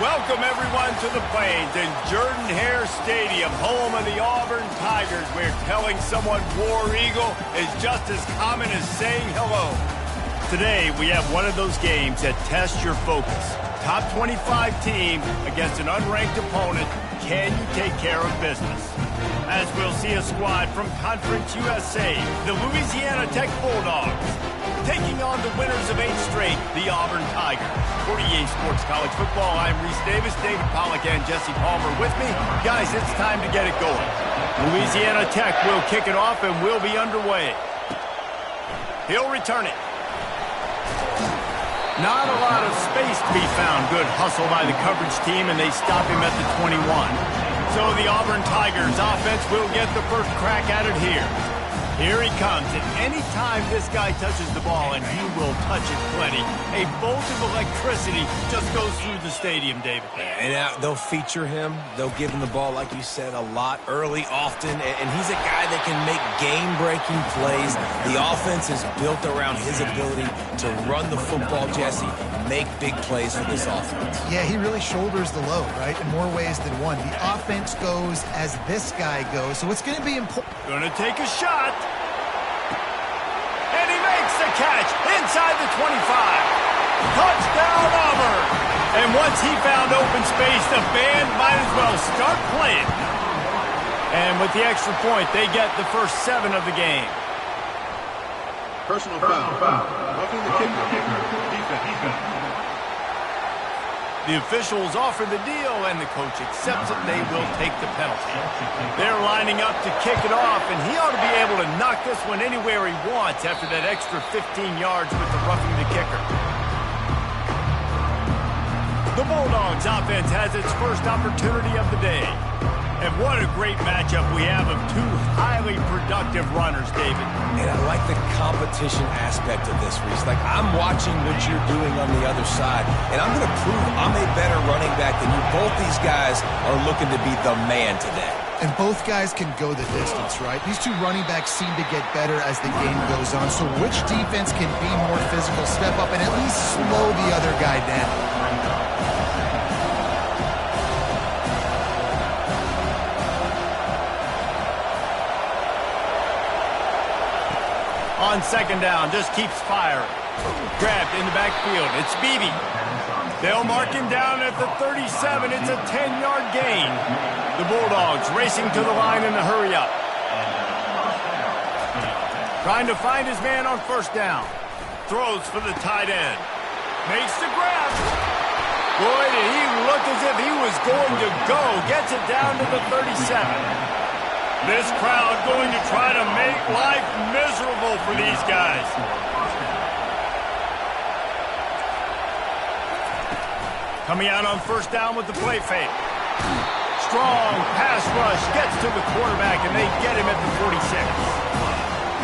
Welcome, everyone, to the Plains in Jordan-Hare Stadium, home of the Auburn Tigers, where telling someone War Eagle is just as common as saying hello. Today, we have one of those games that tests your focus. Top 25 team against an unranked opponent. Can you take care of business? As we'll see a squad from Conference USA, the Louisiana Tech Bulldogs, taking on the winners of 8 straight, the Auburn Tigers. For EA Sports College Football, I'm Reese Davis, David Pollack, and Jesse Palmer with me. Guys, it's time to get it going. Louisiana Tech will kick it off and will be underway. He'll return it. Not a lot of space to be found. Good hustle by the coverage team, and they stop him at the 21. So the Auburn Tigers offense will get the first crack at it here. Here he comes, and any time this guy touches the ball, and he will touch it plenty, a bolt of electricity just goes through the stadium, David. And they'll feature him. They'll give him the ball, like you said, a lot, early, often, and he's a guy that can make game-breaking plays. The offense is built around his ability to run the football, Jesse, make big plays for this offense. Yeah, he really shoulders the load, right, in more ways than one. The offense goes as this guy goes, so it's going to be important. Going to take a shot. And he makes the catch inside the 25. Touchdown, Auburn. And once he found open space, the band might as well start playing. And with the extra point, they get the first 7 of the game. Personal foul. Roughing the kicker. Defense. The officials offer the deal, and the coach accepts it. They will take the penalty. They're lining up to kick it off, and he ought to be able to knock this one anywhere he wants after that extra 15 yards with the roughing the kicker. The Bulldogs offense has its first opportunity of the day. And what a great matchup we have of 2 highly productive runners, David. And I like the competition aspect of this, Reese. Like, I'm watching what you're doing on the other side, and I'm going to prove I'm a better running back than you. Both these guys are looking to be the man today. And both guys can go the distance, right? These 2 running backs seem to get better as the game goes on. So which defense can be more physical, step up, and at least slow the other guy down? On second down, just keeps firing. Grabbed in the backfield. It's Beebe. They'll mark him down at the 37. It's a 10-yard gain. The Bulldogs racing to the line in a hurry up. Trying to find his man on first down. Throws for the tight end. Makes the grab. Boy, did he look as if he was going to go. Gets it down to the 37. This crowd going to try to make life miserable for these guys. Coming out on first down with the play fake. Strong pass rush gets to the quarterback, and they get him at the 46.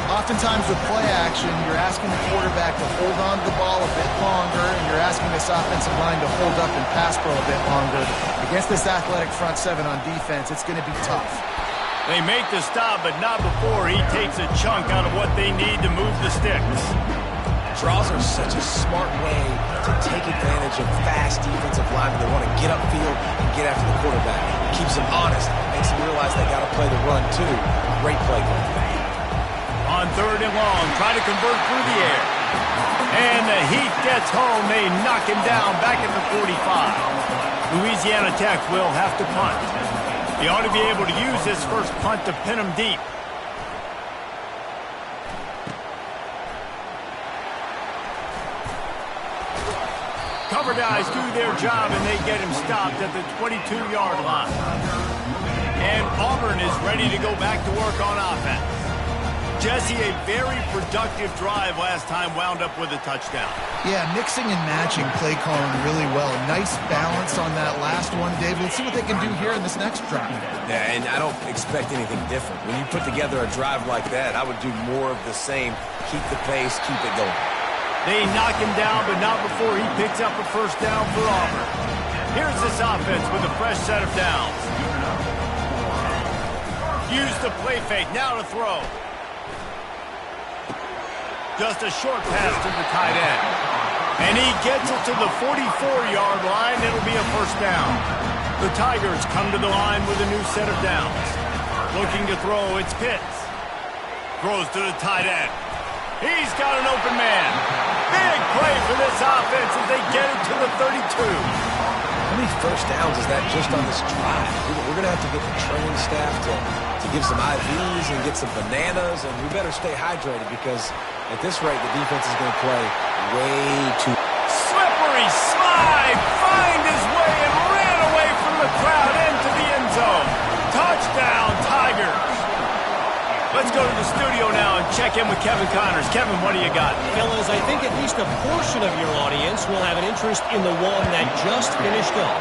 Oftentimes with play action, you're asking the quarterback to hold on to the ball a bit longer, and you're asking this offensive line to hold up and pass pro a bit longer. Against this athletic front 7 on defense, it's going to be tough. They make the stop, but not before he takes a chunk out of what they need to move the sticks. Draws are such a smart way to take advantage of fast defensive linemen. They want to get upfield and get after the quarterback. Keeps them honest. Makes them realize they got to play the run, too. Great play call. On third and long, try to convert through the air. And the heat gets home. They knock him down back at the 45. Louisiana Tech will have to punt. He ought to be able to use this first punt to pin him deep. Cover guys do their job, and they get him stopped at the 22-yard line. And Auburn is ready to go back to work on offense. Jesse, a very productive drive last time, wound up with a touchdown. Yeah, mixing and matching play calling really well. Nice balance on that last one, David. Let's see what they can do here in this next drive. Yeah, and I don't expect anything different. When you put together a drive like that, I would do more of the same. Keep the pace, keep it going. They knock him down, but not before he picks up a first down for Auburn. Here's this offense with a fresh set of downs. Use the play fake, now to throw. Just a short pass to the tight end. And he gets it to the 44-yard line. It'll be a first down. The Tigers come to the line with a new set of downs. Looking to throw, it's Pitts. Throws to the tight end. He's got an open man. Big play for this offense as they get it to the 32. How many first downs is that just on this drive? We're going to have to get the training staff to give some IVs and get some bananas, and we better stay hydrated because at this rate, the defense is going to play way too... Slippery slide, find his way and ran away from the crowd into the end zone. Touchdown, Tigers. Let's go to the studio now and check in with Kevin Connors. Kevin, what do you got? Fellas, I think at least a portion of your audience will have an interest in the one that just finished up.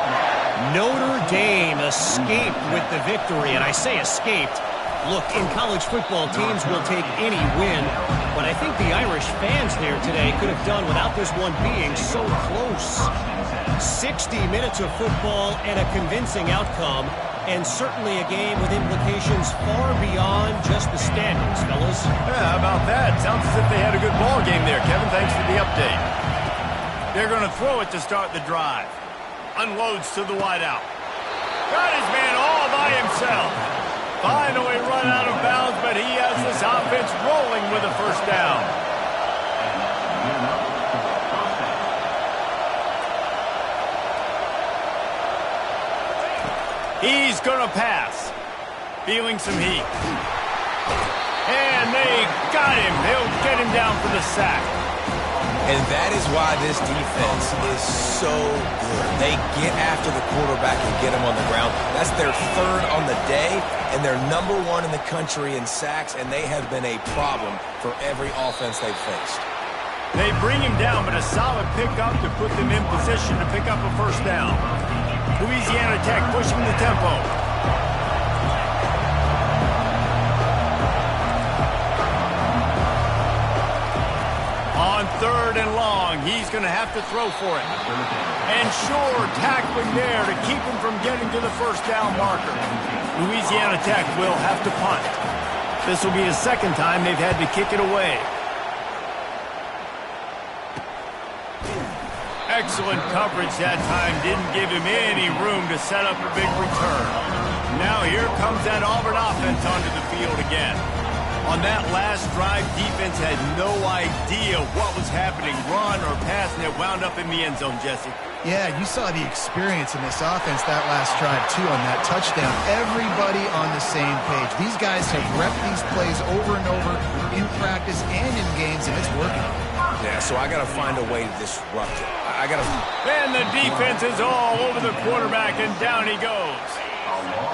Notre Dame escaped with the victory, and I say escaped. Look, in college football, teams will take any win, but I think the Irish fans there today could have done without this one being so close. 60 minutes of football and a convincing outcome, and certainly a game with implications far beyond just the standings, fellas. Yeah, how about that? Sounds as if they had a good ball game there, Kevin. Thanks for the update. They're going to throw it to start the drive. Unloads to the wideout. Got his man all by himself. Finally run out of bounds, but he has this offense rolling with a first down. He's going to pass. Feeling some heat. And they got him. They'll get him down for the sack. And that is why this defense is so good. They get after the quarterback and get him on the ground. That's their third on the day, and they're number one in the country in sacks, and they have been a problem for every offense they've faced. They bring him down, but a solid pickup to put them in position to pick up a first down. Louisiana Tech pushing the tempo. On third and long, he's going to have to throw for it. And sure, tackling there to keep him from getting to the first down marker. Louisiana Tech will have to punt. This will be the second time they've had to kick it away. Excellent coverage that time. Didn't give him any room to set up a big return. Now here comes that Auburn offense onto the field again. On that last drive, defense had no idea what was happening, run or pass, and it wound up in the end zone, Jesse. Yeah, you saw the experience in this offense that last drive, too, on that touchdown. Everybody on the same page. These guys have repped these plays over and over in practice and in games, and it's working. Yeah, so I got to find a way to disrupt it. I got to... And the defense is all over the quarterback, and down he goes.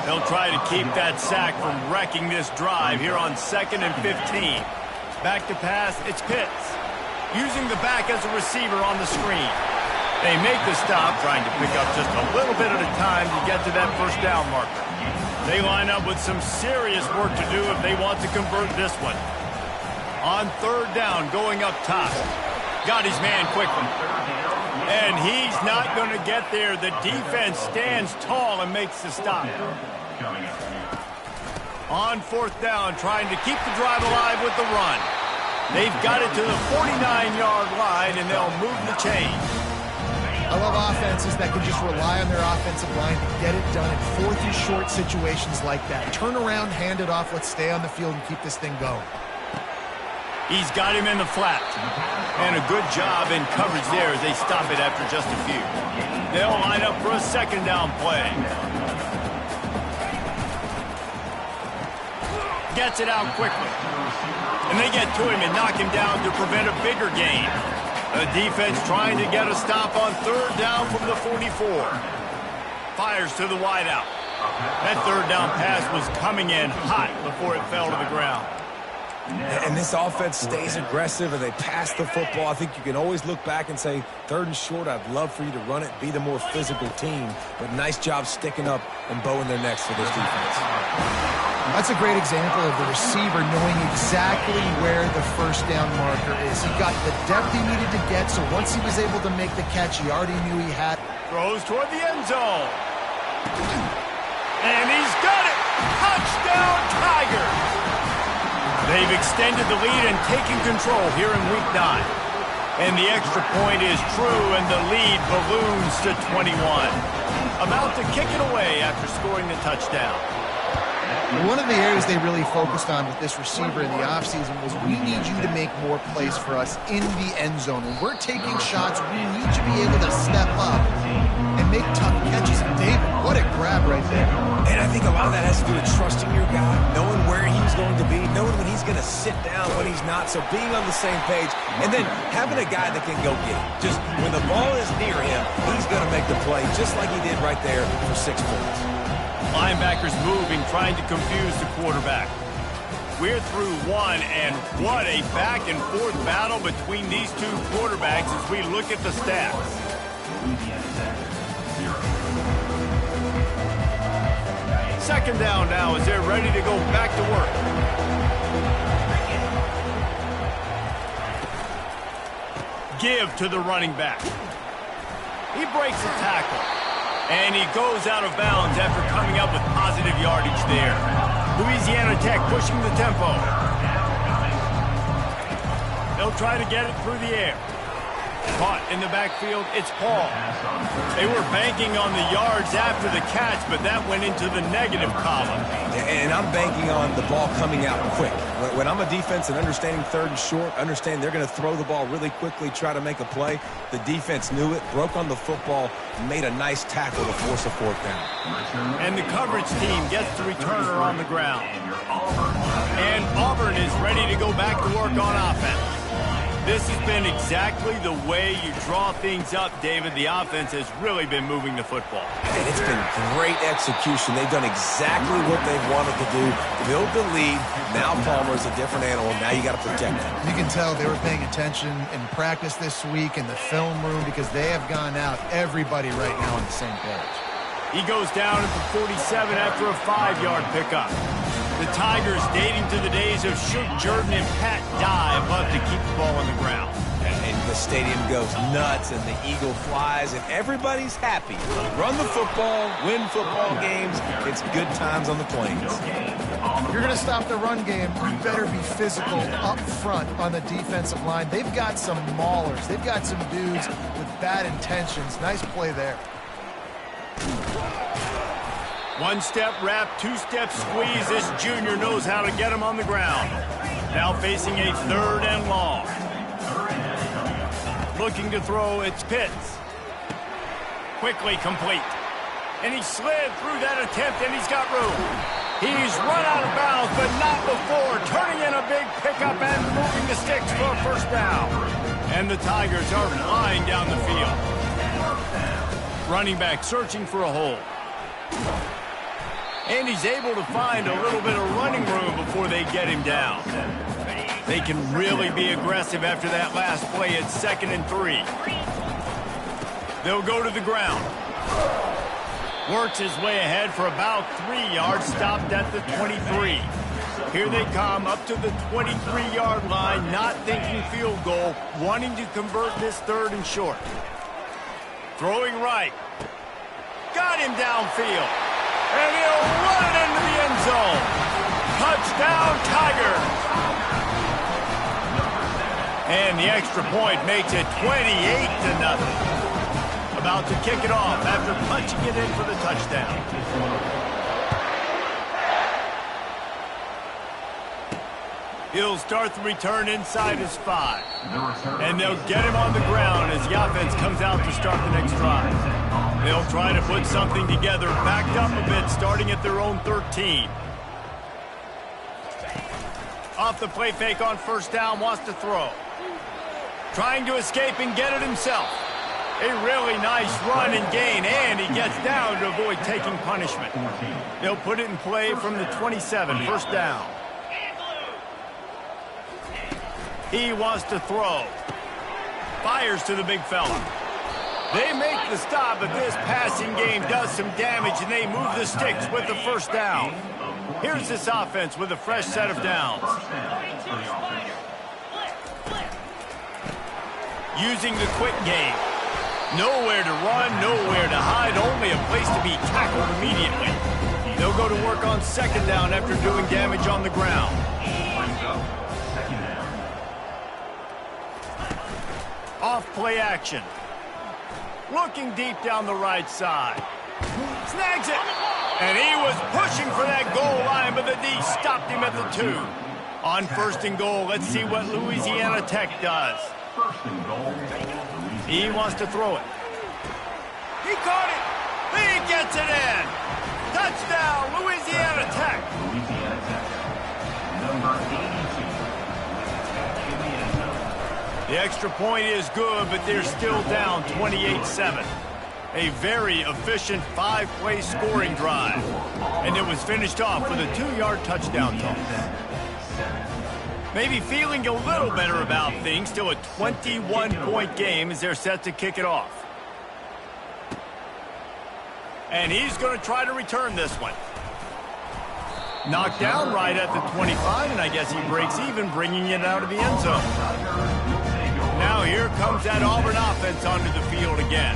They'll try to keep that sack from wrecking this drive here on 2nd and 15. Back to pass, it's Pitts. Using the back as a receiver on the screen. They make the stop, trying to pick up just a little bit at a time to get to that first down marker. They line up with some serious work to do if they want to convert this one. On third down, going up top. Got his man quickly. And he's not going to get there. The defense stands tall and makes the stop. On fourth down, trying to keep the drive alive with the run. They've got it to the 49-yard line, and they'll move the chains. I love offenses that can just rely on their offensive line to get it done in fourth and short situations like that. Turn around, hand it off, let's stay on the field and keep this thing going. He's got him in the flat. And a good job in coverage there as they stop it after just a few. They'll line up for a second down play. Gets it out quickly. And they get to him and knock him down to prevent a bigger gain. The defense trying to get a stop on third down from the 44. Fires to the wideout. That third down pass was coming in hot before it fell to the ground. And this offense stays aggressive and they pass the football. I think you can always look back and say, third and short, I'd love for you to run it, be the more physical team. But nice job sticking up and bowing their necks for this defense. That's a great example of the receiver knowing exactly where the first down marker is. He got the depth he needed to get, so once he was able to make the catch, he already knew he had. Throws toward the end zone. And he's got it! Touchdown, Tigers! They've extended the lead and taken control here in Week 9. And the extra point is true, and the lead balloons to 21. About to kick it away after scoring the touchdown. One of the areas they really focused on with this receiver in the offseason was we need you to make more plays for us in the end zone. When we're taking shots, we need you to be able to step up and make tough catches. And David, what a grab right there. And I think a lot of that has to do with trusting your guy, knowing where he's going to be, knowing when he's going to sit down, when he's not. So being on the same page, and then having a guy that can go get it. Just when the ball is near him, he's going to make the play just like he did right there for 6 points. Linebackers moving, trying to confuse the quarterback. We're through one, and what a back-and-forth battle between these two quarterbacks as we look at the stats. Second down now as they're ready to go back to work. Give to the running back. He breaks a tackle. And he goes out of bounds after coming up with positive yardage there. Louisiana Tech pushing the tempo. They'll try to get it through the air. Caught in the backfield, it's Paul. They were banking on the yards after the catch, but that went into the negative column. And I'm banking on the ball coming out quick. When I'm a defense and understanding third and short, understand they're going to throw the ball really quickly, try to make a play. The defense knew it, broke on the football, made a nice tackle to force a fourth down. And the coverage team gets the returner on the ground. And Auburn is ready to go back to work on offense. This has been exactly the way you draw things up, David. The offense has really been moving the football. And it's been great execution. They've done exactly what they've wanted to do. Build the lead. Now Palmer's a different animal. Now you got to protect him. You can tell they were paying attention in practice this week in the film room because they have gone out, everybody right now on the same page. He goes down at the 47 after a 5-yard pickup. The Tigers, dating to the days of Shook Jordan and Pat Dye, love to keep the ball on the ground. And the stadium goes nuts, and the eagle flies, and everybody's happy. Run the football, win football games. It's good times on the plains. If you're going to stop the run game, you better be physical up front on the defensive line. They've got some maulers. They've got some dudes with bad intentions. Nice play there. One-step wrap, two-step squeeze. This junior knows how to get him on the ground. Now facing a 3rd and long. Looking to throw, it's Pitts. Quickly complete. And he slid through that attempt, and he's got room. He's run out of bounds, but not before. Turning in a big pickup and moving the sticks for a first down. And the Tigers are flying down the field. Running back searching for a hole. And he's able to find a little bit of running room before they get him down. They can really be aggressive after that last play at 2nd and 3. They'll go to the ground. Works his way ahead for about 3 yards, stopped at the 23. Here they come up to the 23-yard line, not thinking field goal, wanting to convert this 3rd and short. Throwing right. Got him downfield. And he'll run it into the end zone. Touchdown, Tigers. And the extra point makes it 28-0. About to kick it off after punching it in for the touchdown. He'll start the return inside his 5. And they'll get him on the ground as the offense comes out to start the next drive. They'll try to put something together, backed up a bit, starting at their own 13. Off the play fake on first down, wants to throw. Trying to escape and get it himself. A really nice run and gain, and he gets down to avoid taking punishment. They'll put it in play from the 27, first down. He wants to throw. Fires to the big fella. They make the stop, but this passing game does some damage, and they move the sticks with the first down. Here's this offense with a fresh set of downs. Using the quick game. Nowhere to run, nowhere to hide, only a place to be tackled immediately. They'll go to work on 2nd down after doing damage on the ground. Off play action. Looking deep down the right side. Snags it. And he was pushing for that goal line, but the D stopped him at the 2. On 1st and goal, let's see what Louisiana Tech does. He wants to throw it. He caught it. He gets it in. Touchdown, Louisiana Tech. Number 82. The extra point is good, but they're still down 28-7. A very efficient 5-play scoring drive. And it was finished off with a 2-yard touchdown toss. Maybe feeling a little better about things. Still a 21-point game as they're set to kick it off. And he's going to try to return this one. Knocked down right at the 25, and I guess he breaks even, bringing it out of the end zone. Now here comes that Auburn offense onto the field again.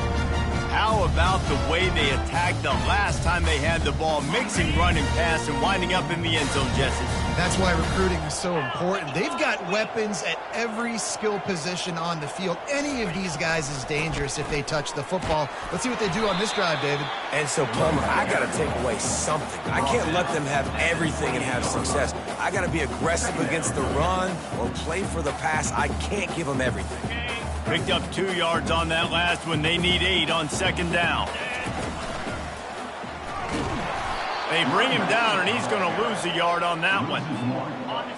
How about the way they attacked the last time they had the ball, mixing run and pass and winding up in the end zone, Jesse? That's why recruiting is so important. They've got weapons at every skill position on the field. Any of these guys is dangerous if they touch the football. Let's see what they do on this drive, David. And so, Plummer, I got to take away something. I can't let them have everything and have success. I got to be aggressive against the run or play for the pass. I can't give them everything. Picked up 2 yards on that last one. They need 8 on 2nd down. They bring him down, and he's going to lose a yard on that one.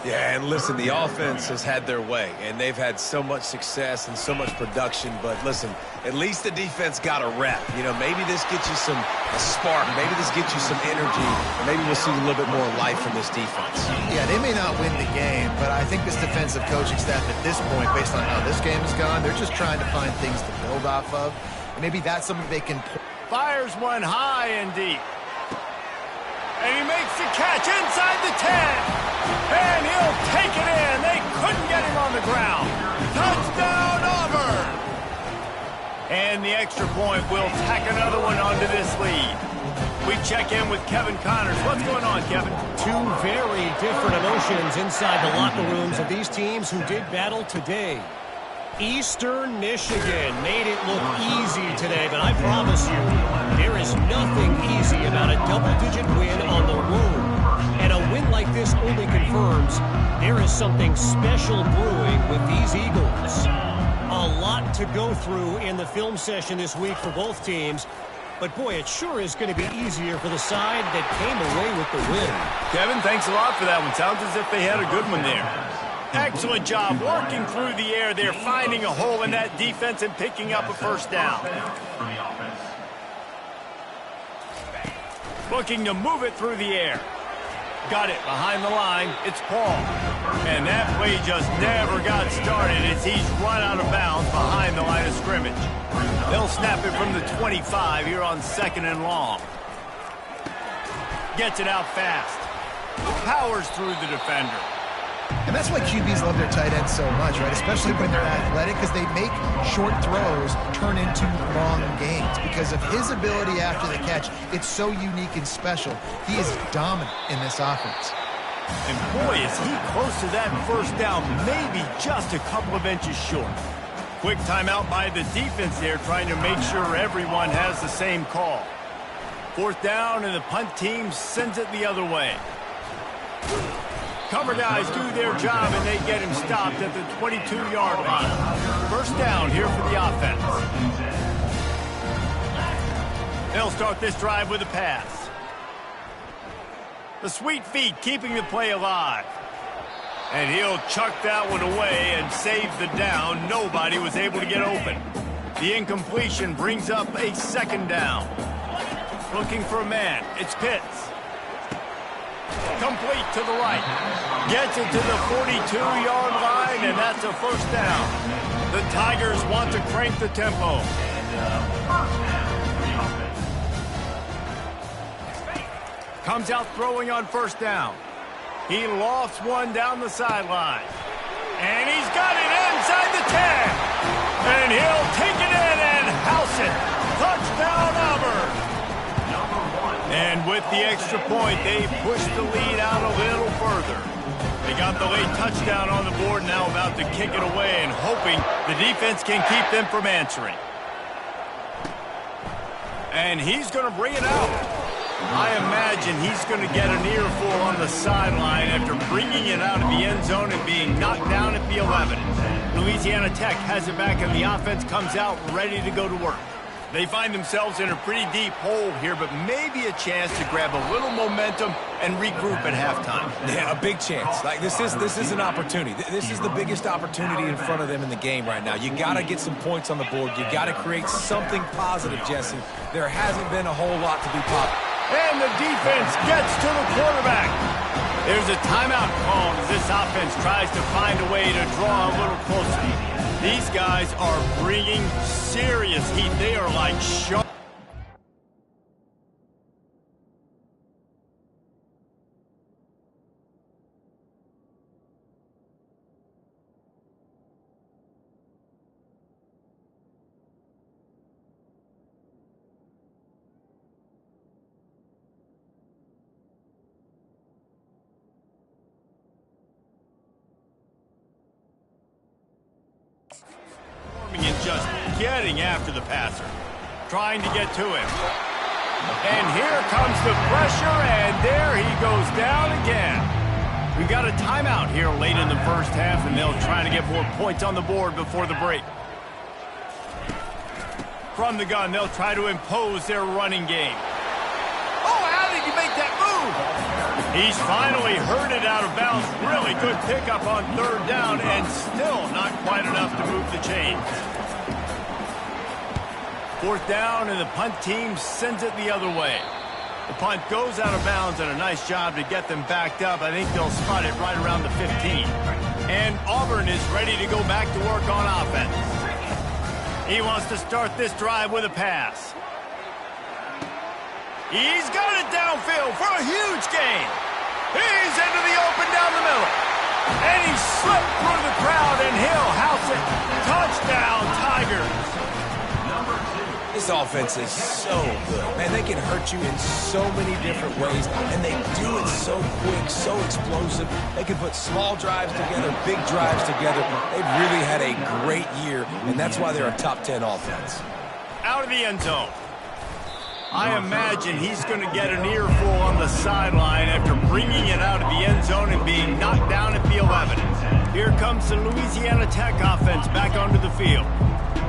Yeah, and listen, the offense has had their way, and they've had so much success and so much production. But listen, at least the defense got a rep. You know, maybe this gets you a spark. Maybe this gets you some energy. Maybe we'll see a little bit more life from this defense. Yeah, they may not win the game, but I think this defensive coaching staff at this point, based on how this game has gone, they're just trying to find things to build off of. And maybe that's something they can... Fires one high and deep. And he makes the catch inside the 10. And he'll take it in. They couldn't get him on the ground. Touchdown, Auburn. And the extra point will tack another one onto this lead. We check in with Kevin Connors. What's going on, Kevin? 2 very different emotions inside the locker rooms of these teams who did battle today. Eastern Michigan made it look easy today, but I promise you, there is nothing easy about a double-digit win on the road. And a win like this only confirms there is something special brewing with these Eagles. A lot to go through in the film session this week for both teams, but boy, it sure is going to be easier for the side that came away with the win. Kevin, thanks a lot for that one. Sounds as if they had a good one there. Excellent job working through the air. They're finding a hole in that defense and picking up a 1st down. Looking to move it through the air. Got it behind the line. It's Paul. And that play just never got started as he's run out of bounds behind the line of scrimmage. They'll snap it from the 25 here on 2nd and long. Gets it out fast. Powers through the defender. And that's why QBs love their tight ends so much, right? Especially when they're athletic, because they make short throws turn into long gains. Because of his ability after the catch, it's so unique and special. He is dominant in this offense. And boy, is he close to that 1st down, maybe just a couple of inches short. Quick timeout by the defense there, trying to make sure everyone has the same call. 4th down, and the punt team sends it the other way. Cover guys do their job, and they get him stopped at the 22-yard line. 1st down here for the offense. They'll start this drive with a pass. The sweet feet keeping the play alive. And he'll chuck that one away and save the down. Nobody was able to get open. The incompletion brings up a 2nd down. Looking for a man. It's Pitts. Complete to the right. Gets it to the 42-yard line, and that's a 1st down. The Tigers want to crank the tempo. Comes out throwing on 1st down. He lofts one down the sideline. And he's got it inside the 10. And he'll take it in and house it. Touchdown, Auburn. And with the extra point, they push the lead out a little further. They got the late touchdown on the board, now about to kick it away and hoping the defense can keep them from answering. And he's going to bring it out. I imagine he's going to get an earful on the sideline after bringing it out of the end zone and being knocked down at the 11. Louisiana Tech has it back, and the offense comes out ready to go to work. They find themselves in a pretty deep hole here, but maybe a chance to grab a little momentum and regroup at halftime. Yeah, a big chance. Like this is an opportunity. This is the biggest opportunity in front of them in the game right now. You got to get some points on the board. You got to create something positive, Jesse. There hasn't been a whole lot to be popped. And the defense gets to the quarterback. There's a timeout called as this offense tries to find a way to draw a little closer. These guys are bringing serious heat. They are like sharp. And just getting after the passer, trying to get to him. And here comes the pressure, and there he goes down again. We got a timeout here late in the first half, and they'll try to get more points on the board before the break. From the gun, they'll try to impose their running game. Oh, how did he make that move? He's finally herded it out of bounds. Really good pickup on third down, and still not quite enough to move the chains. Fourth down, and the punt team sends it the other way. The punt goes out of bounds, and a nice job to get them backed up. I think they'll spot it right around the 15. And Auburn is ready to go back to work on offense. He wants to start this drive with a pass. He's got it downfield for a huge gain. He's into the open down the middle. And he slipped through the crowd, and he'll house it. Touchdown, Tigers. This offense is so good. Man, they can hurt you in so many different ways, and they do it so quick, so explosive. They can put small drives together, big drives together. They've really had a great year, and that's why they're a top 10 offense. Out of the end zone. I imagine he's going to get an earful on the sideline after bringing it out of the end zone and being knocked down at the 11. Here comes the Louisiana Tech offense back onto the field.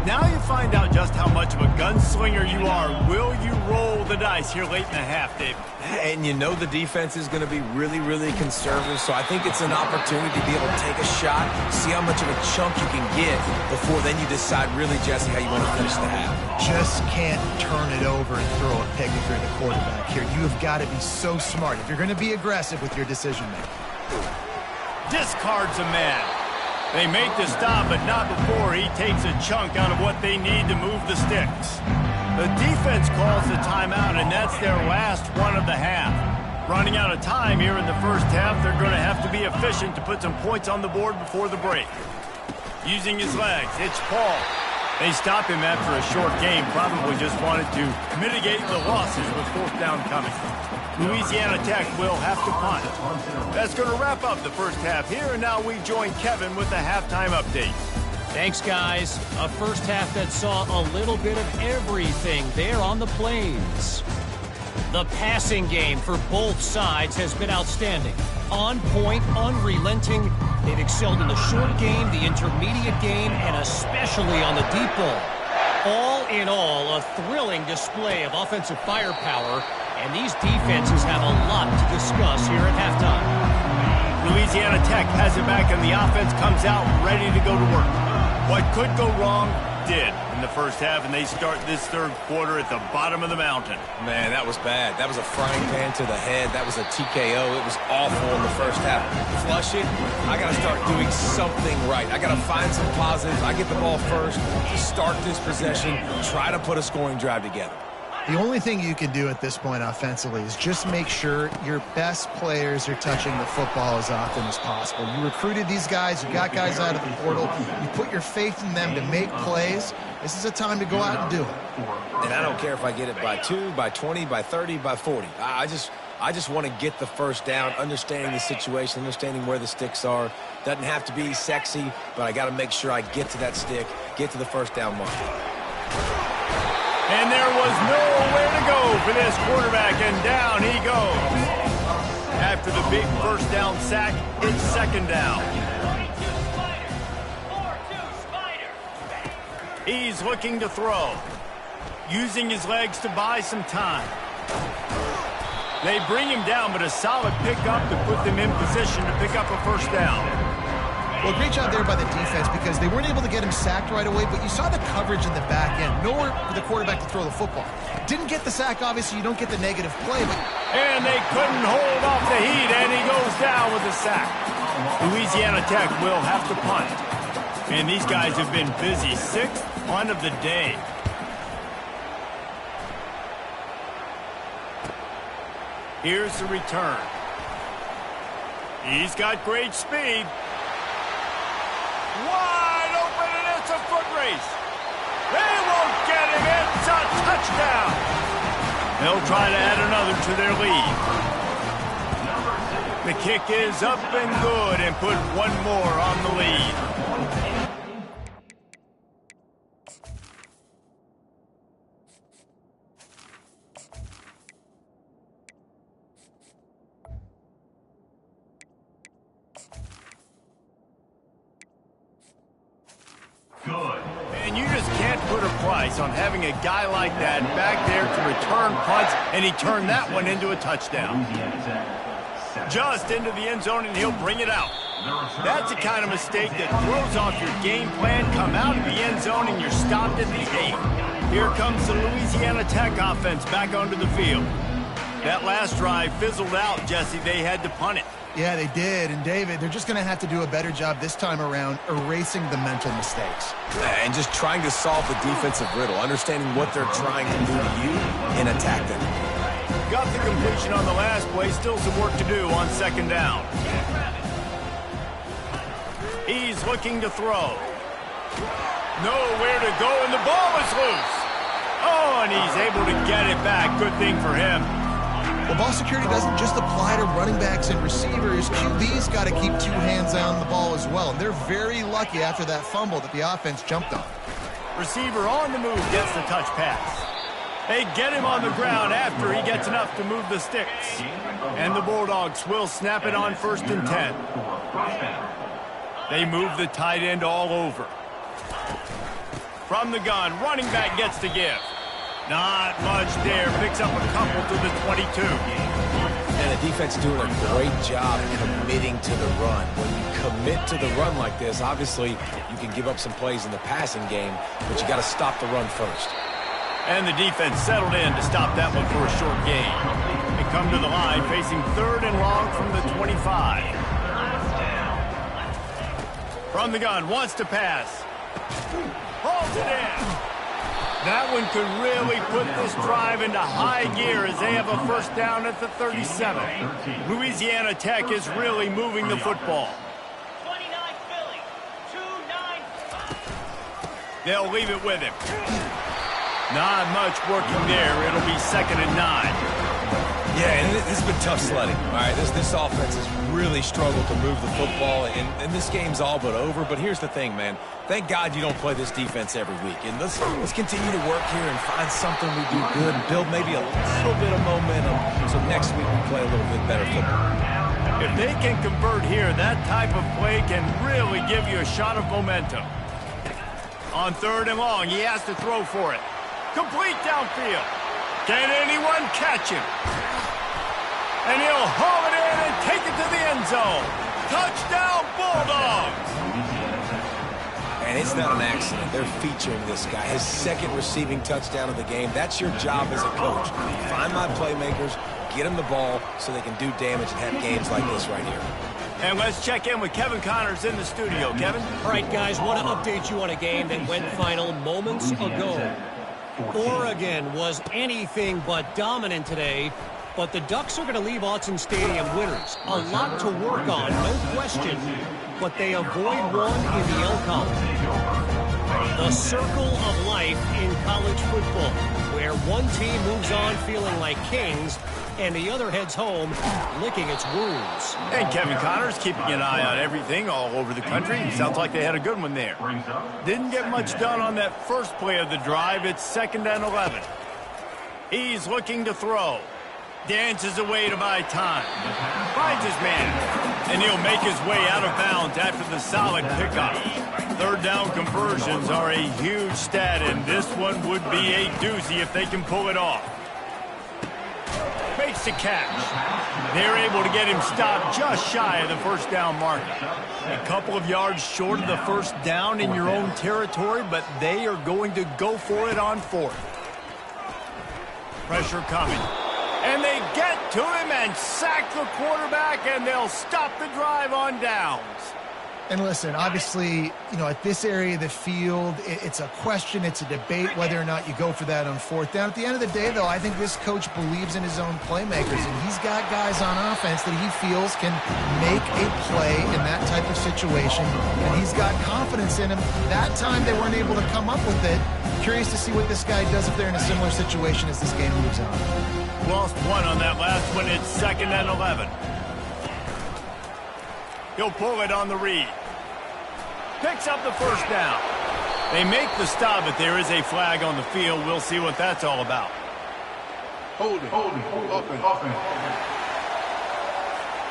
Now you find out just how much of a gunslinger you are. Will you roll the dice here late in the half, David? And you know the defense is going to be really, really conservative, so I think it's an opportunity to be able to take a shot, see how much of a chunk you can get before then you decide really, Jesse, how you want to finish the half. Just can't turn it over and throw a pick if you're the quarterback here. You have got to be so smart if you're going to be aggressive with your decision-making. Discards a man. They make the stop, but not before he takes a chunk out of what they need to move the sticks. The defense calls the timeout, and that's their last one of the half. Running out of time here in the first half, they're going to have to be efficient to put some points on the board before the break. Using his legs, it's Paul. They stop him after a short game, probably just wanted to mitigate the losses with fourth down coming. Louisiana Tech will have to punt. That's going to wrap up the first half here, and now we join Kevin with the halftime update. Thanks, guys. A first half that saw a little bit of everything there on the Plains. The passing game for both sides has been outstanding. On point, unrelenting. They've excelled in the short game, the intermediate game, and especially on the deep ball. All in all, a thrilling display of offensive firepower, and these defenses have a lot to discuss here at halftime. Louisiana Tech has it back, and the offense comes out ready to go to work. What could go wrong did in the first half, and they start this third quarter at the bottom of the mountain. Man, that was bad. That was a frying pan to the head. That was a TKO. It was awful in the first half. Flush it. I got to start doing something right. I got to find some positives. I get the ball first to start this possession, try to put a scoring drive together. The only thing you can do at this point offensively is just make sure your best players are touching the football as often as possible. You recruited these guys. You got guys out of the portal. You put your faith in them to make plays. This is a time to go out and do it. And I don't care if I get it by 2, by 20, by 30, by 40. I I just want to get the first down, understanding the situation, understanding where the sticks are. Doesn't have to be sexy, but I got to make sure I get to that stick, get to the first down mark. And there was nowhere to go for this quarterback, and down he goes. After the big first down sack, it's second down. He's looking to throw, using his legs to buy some time. They bring him down, but a solid pickup to put them in position to pick up a first down. Well, great job there by the defense because they weren't able to get him sacked right away, but you saw the coverage in the back end. Nowhere for the quarterback to throw the football. Didn't get the sack, obviously. You don't get the negative play, but... And they couldn't hold off the heat, and he goes down with a sack. Louisiana Tech will have to punt. And these guys have been busy. Sixth punt of the day. Here's the return. He's got great speed. Wide open, and it's a foot race. They won't get him. It's a touchdown. They'll try to add another to their lead. The kick is up and good and put one more on the lead. And you just can't put a price on having a guy like that back there to return punts, and he turned that one into a touchdown. Just into the end zone, and he'll bring it out. That's the kind of mistake that throws off your game plan. Come out of the end zone, and you're stopped at the 8. Here comes the Louisiana Tech offense back onto the field. That last drive fizzled out, Jesse. They had to punt it. Yeah, they did. And, David, they're just going to have to do a better job this time around erasing the mental mistakes. And just trying to solve the defensive riddle, understanding what they're trying to do to you and attack them. Got the completion on the last play. Still some work to do on second down. He's looking to throw. Nowhere to go, and the ball is loose. Oh, and he's able to get it back. Good thing for him. Well, ball security doesn't just apply to running backs and receivers. QB's got to keep two hands on the ball as well. And they're very lucky after that fumble that the offense jumped on. Receiver on the move gets the touch pass. They get him on the ground after he gets enough to move the sticks. And the Bulldogs will snap it on 1st and 10. They move the tight end all over. From the gun, running back gets the give. Not much there. Picks up a couple to the 22. And the defense doing a great job committing to the run. When you commit to the run like this, obviously you can give up some plays in the passing game, but you got to stop the run first. And the defense settled in to stop that one for a short gain. They come to the line facing 3rd and long from the 25. From the gun, wants to pass. Hauls it in. That one could really put this drive into high gear as they have a first down at the 37. Louisiana Tech is really moving the football. 29 Philly, 2-9. They'll leave it with him. Not much working there. It'll be 2nd and 9. Yeah, and this has been tough sledding. All right, this offense has really struggled to move the football, and this game's all but over. But here's the thing, man. Thank God you don't play this defense every week. And let's continue to work here and find something we do good and build maybe a little bit of momentum so next week we play a little bit better football. If they can convert here, that type of play can really give you a shot of momentum. On 3rd and long, he has to throw for it. Complete downfield. Can anyone catch him? And he'll haul it in and take it to the end zone. Touchdown, Bulldogs! And it's not an accident. They're featuring this guy. His 2nd receiving touchdown of the game. That's your job as a coach. Find my playmakers, get them the ball so they can do damage and have games like this right here. And let's check in with Kevin Connors in the studio. Kevin? All right, guys, want to update you on a game that went final moments ago. Oregon was anything but dominant today, but the Ducks are going to leave Autzen Stadium winners. A lot to work on, no question, but they avoid one in the L column. The circle of life in college football, where one team moves on feeling like kings and the other heads home licking its wounds. And Kevin Connors keeping an eye on everything all over the country. Sounds like they had a good one there. Didn't get much done on that first play of the drive. It's 2nd and 11. He's looking to throw. Dances away to buy time. Finds his man. And he'll make his way out of bounds after the solid pickup. 3rd down conversions are a huge stat, and this one would be a doozy if they can pull it off. Makes the catch. They're able to get him stopped just shy of the 1st down marker. A couple of yards short of the 1st down in your own territory, but they are going to go for it on 4th. Pressure coming. And they get to him and sack the quarterback, and they'll stop the drive on downs. And listen, obviously, you know, at this area of the field, it's a question, it's a debate whether or not you go for that on 4th down. At the end of the day, though, I think this coach believes in his own playmakers, and he's got guys on offense that he feels can make a play in that type of situation, and he's got confidence in him. That time they weren't able to come up with it. Curious to see what this guy does if they're in a similar situation as this game moves on. Lost one on that last one. It's 2nd and 11. He'll pull it on the read. Picks up the 1st down. They make the stop, but there is a flag on the field. We'll see what that's all about. Holding, offense.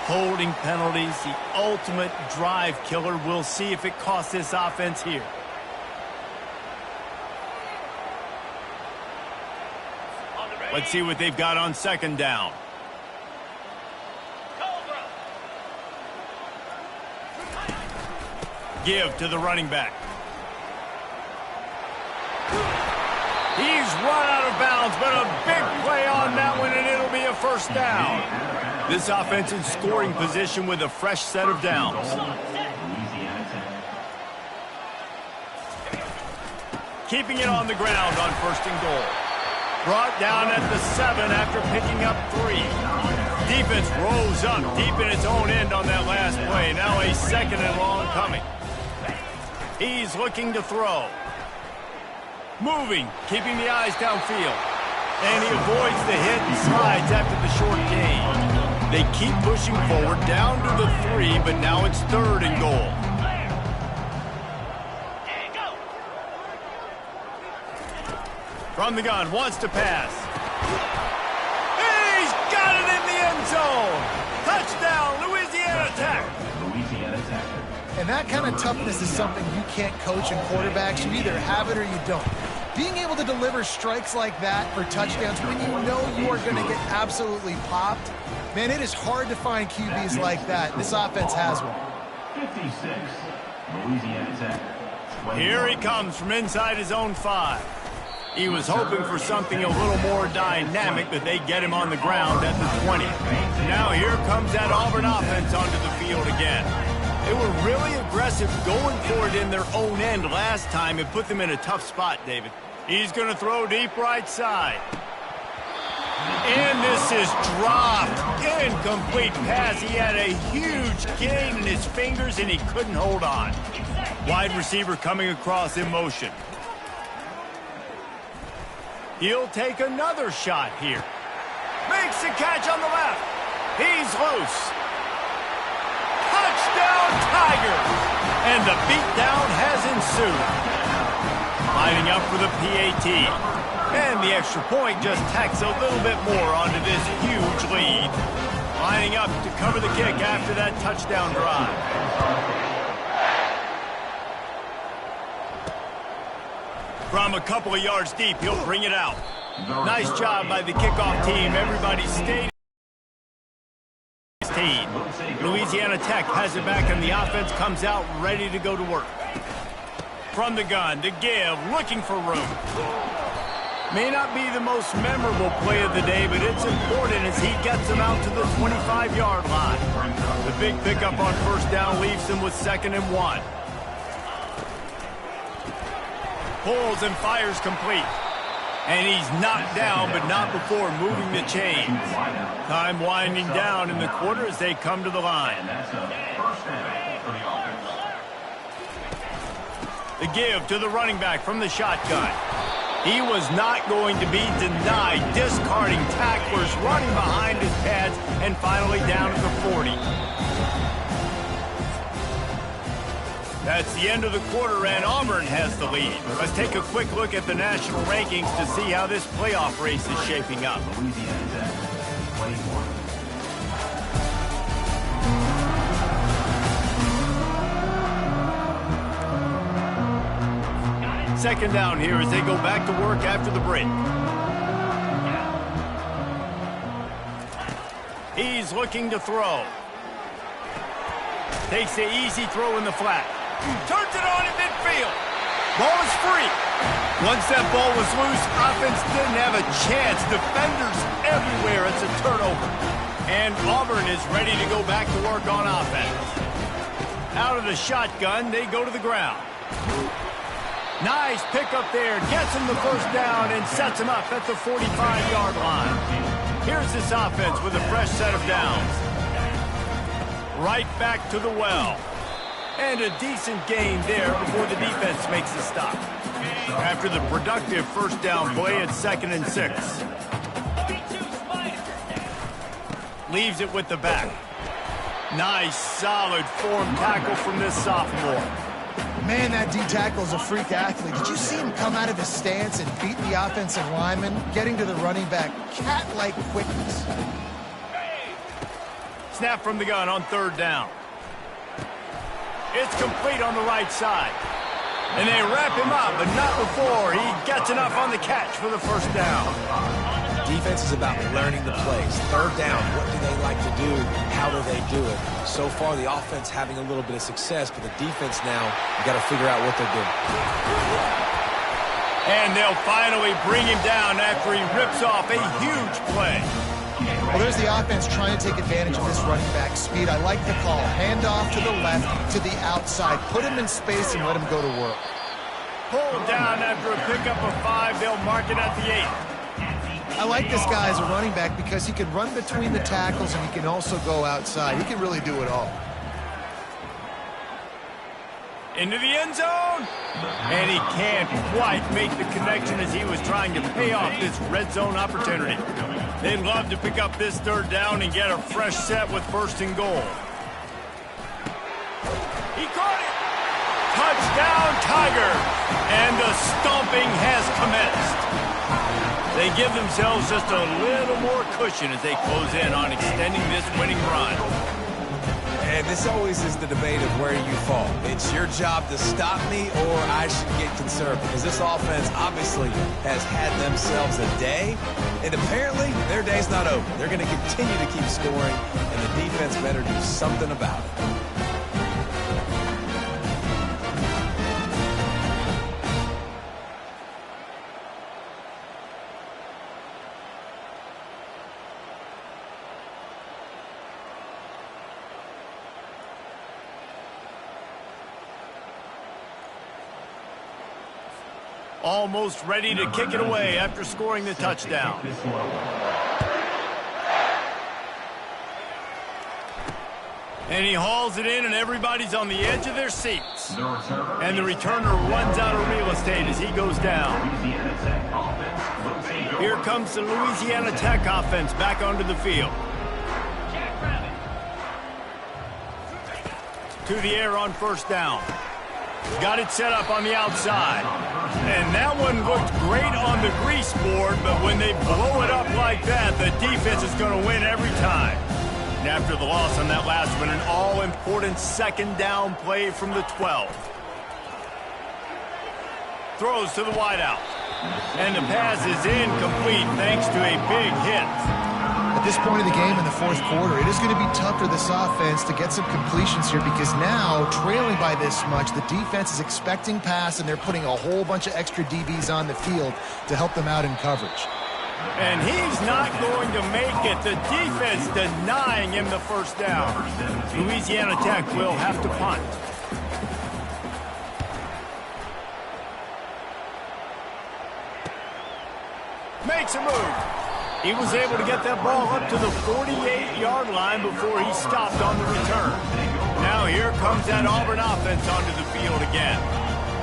Holding penalties, the ultimate drive killer. We'll see if it costs this offense here. Let's see what they've got on 2nd down. Give to the running back. He's run out of bounds, but a big play on that one, and it'll be a 1st down. This offense in scoring position with a fresh set of downs. Keeping it on the ground on 1st and goal. Brought down at the 7 after picking up 3. Defense rose up deep in its own end on that last play. Now a 2nd and long coming. He's looking to throw. Moving, keeping the eyes downfield. And he avoids the hit and slides after the short gain. They keep pushing forward down to the 3, but now it's 3rd and goal. From the gun, wants to pass. He's got it in the end zone. Touchdown, Louisiana Tech. And that kind of toughness is something you can't coach in quarterbacks. You either have it or you don't. Being able to deliver strikes like that for touchdowns when you know you are going to get absolutely popped, man, it is hard to find QBs like that. This offense has one. 56, Louisiana Tech. Here he comes from inside his own 5. He was hoping for something a little more dynamic, but they get him on the ground at the 20. Now here comes that Auburn offense onto the field again. They were really aggressive going for it in their own end last time and put them in a tough spot, David. He's going to throw deep right side. And this is dropped. Incomplete pass. He had a huge gain in his fingers, and he couldn't hold on. Wide receiver coming across in motion. He'll take another shot here. Makes the catch on the left. He's loose. Touchdown, Tigers! And the beatdown has ensued. Lining up for the PAT. And the extra point just tacks a little bit more onto this huge lead. Lining up to cover the kick after that touchdown drive. From a couple of yards deep, he'll bring it out. Nice job by the kickoff team. Everybody stayed. Louisiana Tech has it back, and the offense comes out ready to go to work. From the gun, to give, looking for room. May not be the most memorable play of the day, but it's important as he gets them out to the 25-yard line. The big pickup on 1st down leaves him with 2nd and 1. Pulls and fires complete. And he's knocked down, but not before moving the chains. Time winding down in the quarter as they come to the line. The give to the running back from the shotgun. He was not going to be denied, discarding tacklers, running behind his pads, and finally down at the 40. That's the end of the quarter, and Auburn has the lead. Let's take a quick look at the national rankings to see how this playoff race is shaping up. Louisiana Tech, 21. Second down here as they go back to work after the break. He's looking to throw. Takes the easy throw in the flat. Turns it on in midfield. Ball is free. Once that ball was loose, offense didn't have a chance. Defenders everywhere. It's a turnover. And Auburn is ready to go back to work on offense. Out of the shotgun, they go to the ground. Nice pickup there. Gets him the first down and sets him up at the 45-yard line. Here's this offense with a fresh set of downs. Right back to the well. And a decent gain there before the defense makes the stop. After the productive first down play, it's 2nd and 6. Leaves it with the back. Nice, solid form tackle from this sophomore. Man, that D-tackle is a freak athlete. Did you see him come out of his stance and beat the offensive lineman, getting to the running back? Cat-like quickness. Snap from the gun on 3rd down. It's complete on the right side. And they wrap him up, but not before he gets enough on the catch for the first down. Defense is about learning the plays. 3rd down, what do they like to do? How do they do it? So far, the offense having a little bit of success, but the defense now, you got to figure out what they're doing. And they'll finally bring him down after he rips off a huge play. Well, there's the offense trying to take advantage of this running back speed. I like the call. Hand off to the left, to the outside. Put him in space and let him go to work. Pulled down after a pickup of 5. They'll mark it at the 8. I like this guy as a running back because he can run between the tackles and he can also go outside. He can really do it all. Into the end zone. And he can't quite make the connection as he was trying to pay off this red zone opportunity. They'd love to pick up this 3rd down and get a fresh set with 1st and goal. He caught it. Touchdown, Tigers. And the stomping has commenced. They give themselves just a little more cushion as they close in on extending this winning run. And this always is the debate of where you fall. It's your job to stop me or I should get concerned because this offense obviously has had themselves a day, and apparently their day's not over. They're going to continue to keep scoring, and the defense better do something about it. Almost ready to kick it away after scoring the touchdown. And he hauls it in, and everybody's on the edge of their seats. And the returner runs out of real estate as he goes down. Here comes the Louisiana Tech offense back onto the field. To the air on 1st down. Got it set up on the outside. And that one looked great on the grease board, but when they blow it up like that, the defense is going to win every time. And after the loss on that last one, an all-important 2nd down play from the 12. Throws to the wideout. And the pass is incomplete thanks to a big hit. At this point of the game in the 4th quarter, it is going to be tough for this offense to get some completions here because now, trailing by this much, the defense is expecting pass and they're putting a whole bunch of extra DBs on the field to help them out in coverage. And he's not going to make it. The defense denying him the first down. Louisiana Tech will have to punt. Makes a move. He was able to get that ball up to the 48-yard line before he stopped on the return. Now here comes that Auburn offense onto the field again.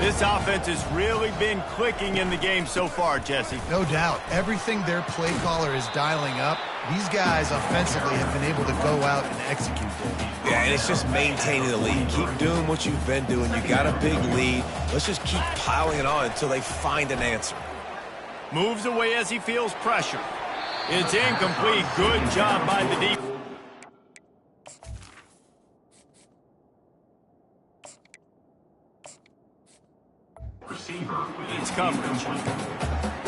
This offense has really been clicking in the game so far, Jesse. No doubt. Everything their play caller is dialing up, these guys offensively have been able to go out and execute there. Yeah, and it's just maintaining the lead. Keep doing what you've been doing. You got a big lead. Let's just keep piling it on until they find an answer. Moves away as he feels pressure. It's incomplete. Good job by the defense. Receiver. Needs coverage.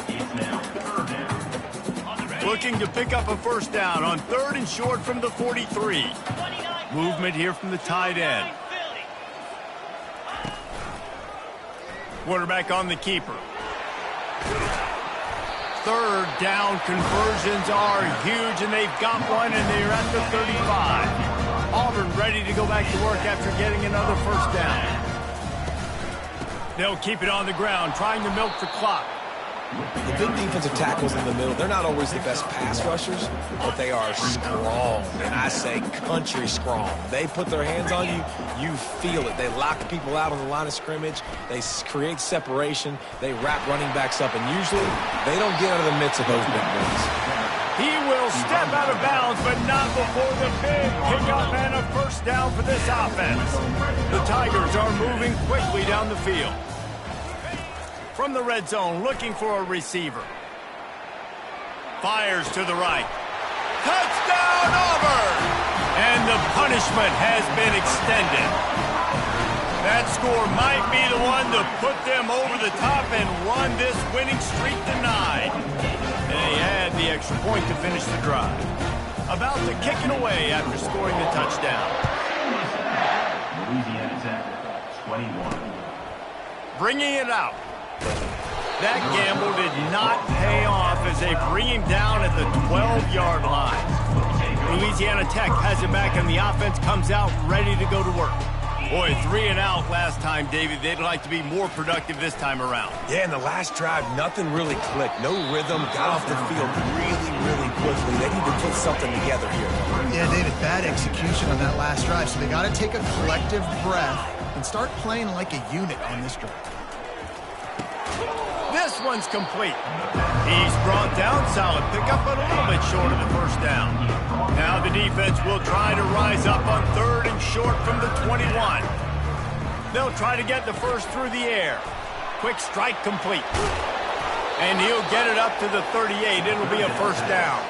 It's now third down. Looking to pick up a first down on 3rd and short from the 43. Movement here from the tight end. Quarterback on the keeper. 3rd down conversions are huge, and they've got one, and they're at the 35. Auburn ready to go back to work after getting another first down. They'll keep it on the ground, trying to milk the clock. The big defensive tackles in the middle, they're not always the best pass rushers, but they are strong, and I say country strong. They put their hands on you, you feel it. They lock people out on the line of scrimmage. They create separation. They wrap running backs up, and usually they don't get out of the midst of those big boys. He will step out of bounds, but not before the big pickup and a first down for this offense. The Tigers are moving quickly down the field. From the red zone, looking for a receiver. Fires to the right. Touchdown, Auburn! And the punishment has been extended. That score might be the one to put them over the top and run this winning streak to 9. And they add the extra point to finish the drive. About to kick it away after scoring the touchdown. Louisiana Tech, 21. Bringing it out. That gamble did not pay off as they bring him down at the 12-yard line. Louisiana Tech has it back, and the offense comes out ready to go to work. Boy, 3 and out last time, David. They'd like to be more productive this time around. Yeah, in the last drive, nothing really clicked. No rhythm, got off the field really quickly. They need to put something together here. Yeah, David, bad execution on that last drive, so they got to take a collective breath and start playing like a unit on this drive. This one's complete. He's brought down, solid pickup, but a little bit short of the first down. Now the defense will try to rise up on 3rd and short from the 21. They'll try to get the first through the air. Quick strike complete. And he'll get it up to the 38. It'll be a first down.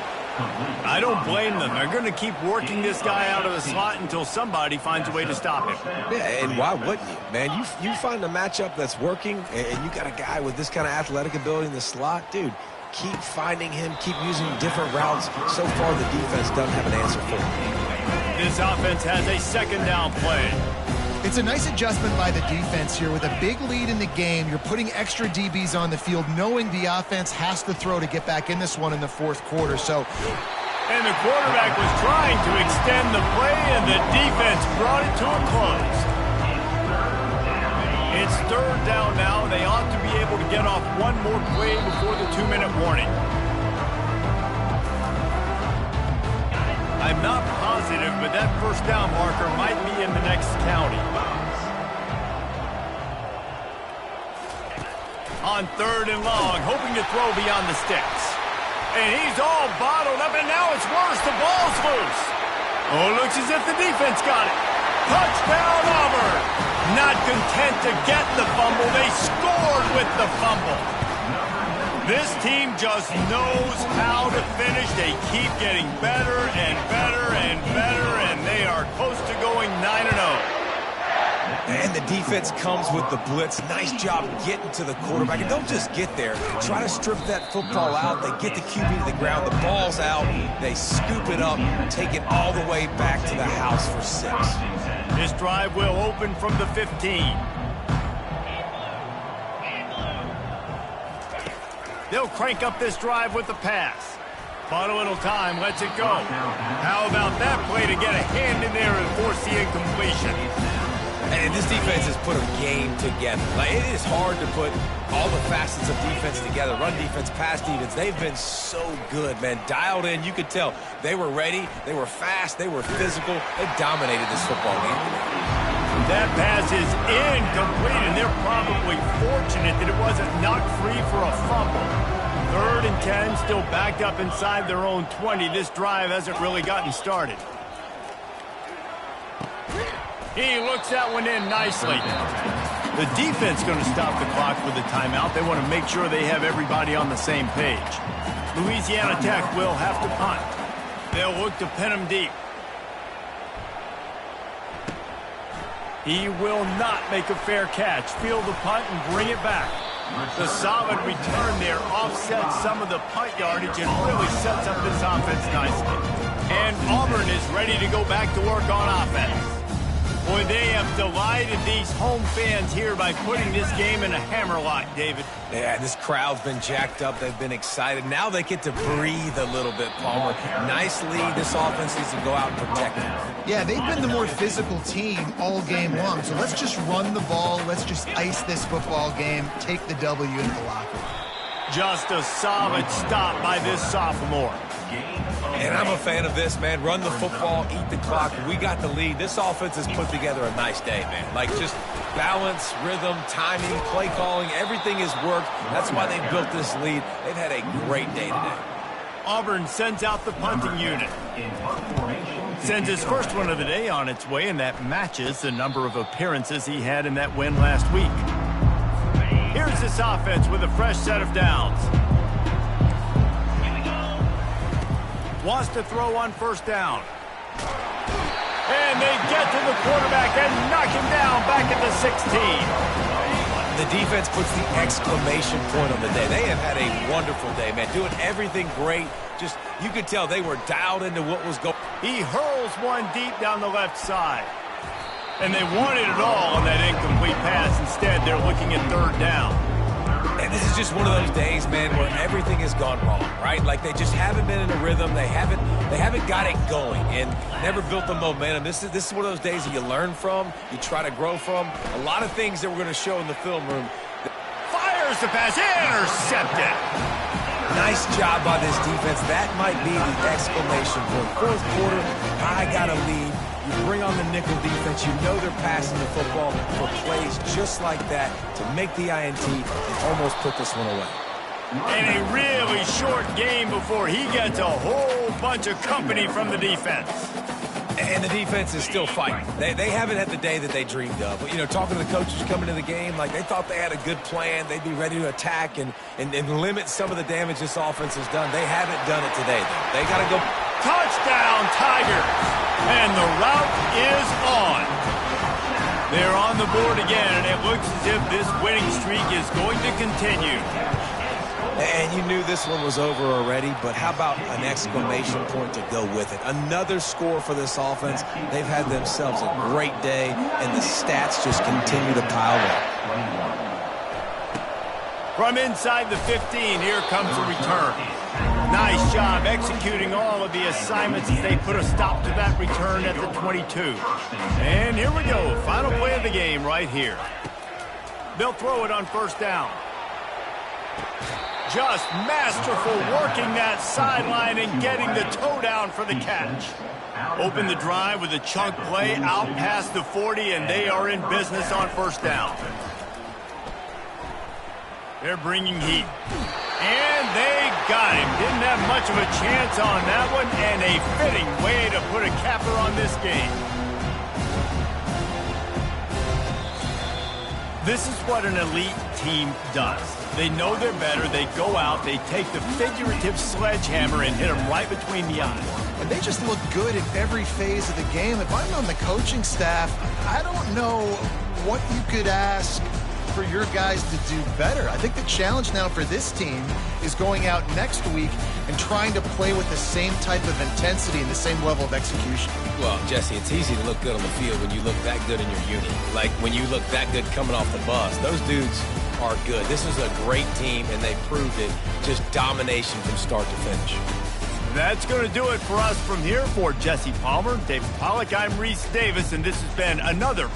I don't blame them. They're going to keep working this guy out of the slot until somebody finds a way to stop him. Yeah, and why wouldn't you? Man, you find a matchup that's working, and you got a guy with this kind of athletic ability in the slot, dude, keep finding him, keep using different routes. So far, the defense doesn't have an answer for him. This offense has a 2nd down play. It's a nice adjustment by the defense here. With a big lead in the game, you're putting extra DBs on the field, knowing the offense has to throw to get back in this one in the 4th quarter. And the quarterback was trying to extend the play, and the defense brought it to a close. It's 3rd down now. They ought to be able to get off one more play before the 2-minute warning. I'm not positive, but that first down marker might be in the next county. On 3rd and long, hoping to throw beyond the sticks. And he's all bottled up, and now it's worse. The ball's loose. Oh, it looks as if the defense got it. Touchdown, Auburn. Not content to get the fumble, they scored with the fumble. This team just knows how to finish. They keep getting better and better and better, and they are close to going 9-0. And the defense comes with the blitz. Nice job getting to the quarterback. And don't just get there. Try to strip that football out. They get the QB to the ground. The ball's out. They scoop it up, take it all the way back to the house for 6. This drive will open from the 15. They'll crank up this drive with the pass. But a little time lets it go. How about that play to get a hand in there and force the incompletion? And this defense has put a game together. Like, it is hard to put all the facets of defense together. Run defense, pass defense. They've been so good, man. Dialed in. You could tell they were ready. They were fast. They were physical. They dominated this football game. That pass is incomplete, and they're probably fortunate that it wasn't knocked free for a fumble. 3rd and 10, still backed up inside their own 20. This drive hasn't really gotten started. He looks that one in nicely. The defense going to stop the clock with a timeout. They want to make sure they have everybody on the same page. Louisiana Tech will have to punt. They'll look to pin him deep. He will not make a fair catch. Field the punt and bring it back. The solid return there offsets some of the punt yardage and really sets up this offense nicely. And Auburn is ready to go back to work on offense. Boy, they have delighted these home fans here by putting this game in a hammerlock, David. Yeah, this crowd's been jacked up. They've been excited. Now they get to breathe a little bit, Palmer. Nice lead. This offense needs to go out and protect it. Yeah, they've been the more physical team all game long. So let's just run the ball. Let's just ice this football game. Take the W into the locker room. Just a solid stop by this sophomore. And I'm a fan of this, man. Run the football, eat the clock. We got the lead. This offense has put together a nice day, man. Like just balance, rhythm, timing, play calling, everything has worked. That's why they built this lead. They've had a great day today. Auburn sends out the punting unit. Sends his first one of the day on its way, and that matches the number of appearances he had in that win last week. Here's this offense with a fresh set of downs. Wants to throw on 1st down. And they get to the quarterback and knock him down back at the 16. The defense puts the exclamation point on the day. They have had a wonderful day, man. Doing everything great. Just, you could tell they were dialed into what was going on. He hurls one deep down the left side. And they wanted it all on that incomplete pass. Instead, they're looking at 3rd down. And this is just one of those days, man, where everything has gone wrong, right? Like they just haven't been in a rhythm. They haven't got it going and never built the momentum. This is one of those days that you learn from, you try to grow from. A lot of things that we're going to show in the film room. Fires the pass, intercepted. Nice job by this defense. That might be the exclamation point. 4th quarter, I got a lead. You bring on the nickel defense. You know they're passing the football for plays just like that to make the INT and almost put this one away. And a really short game before he gets a whole bunch of company from the defense. And the defense is still fighting. They haven't had the day that they dreamed of. But, you know, talking to the coaches coming to the game, like they thought they had a good plan. They'd be ready to attack and limit some of the damage this offense has done. They haven't done it today, though. They got to go. Touchdown, Tigers. And the route is on. They're on the board again, and it looks as if this winning streak is going to continue. And you knew this one was over already, but how about an exclamation point to go with it? Another score for this offense. They've had themselves a great day, and the stats just continue to pile up. From inside the 15, here comes a return. Nice job executing all of the assignments as they put a stop to that return at the 22. And here we go, final play of the game right here. They'll throw it on 1st down. Just masterful working that sideline and getting the toe down for the catch. Open the drive with a chunk play out past the 40, and they are in business on 1st down. They're bringing heat. And they got him. Didn't have much of a chance on that one, and a fitting way to put a capper on this game. This is what an elite team does. They know they're better. They go out. They take the figurative sledgehammer and hit them right between the eyes. And they just look good in every phase of the game. If I'm on the coaching staff, I don't know what you could ask for your guys to do better. I think the challenge now for this team is going out next week and trying to play with the same type of intensity and the same level of execution. Well, Jesse, it's easy to look good on the field when you look that good in your unit. Like when you look that good coming off the bus. Those dudes are good. This is a great team, and they proved it. Just domination from start to finish. That's going to do it for us from here. For Jesse Palmer, David Pollack, I'm Reese Davis, and this has been another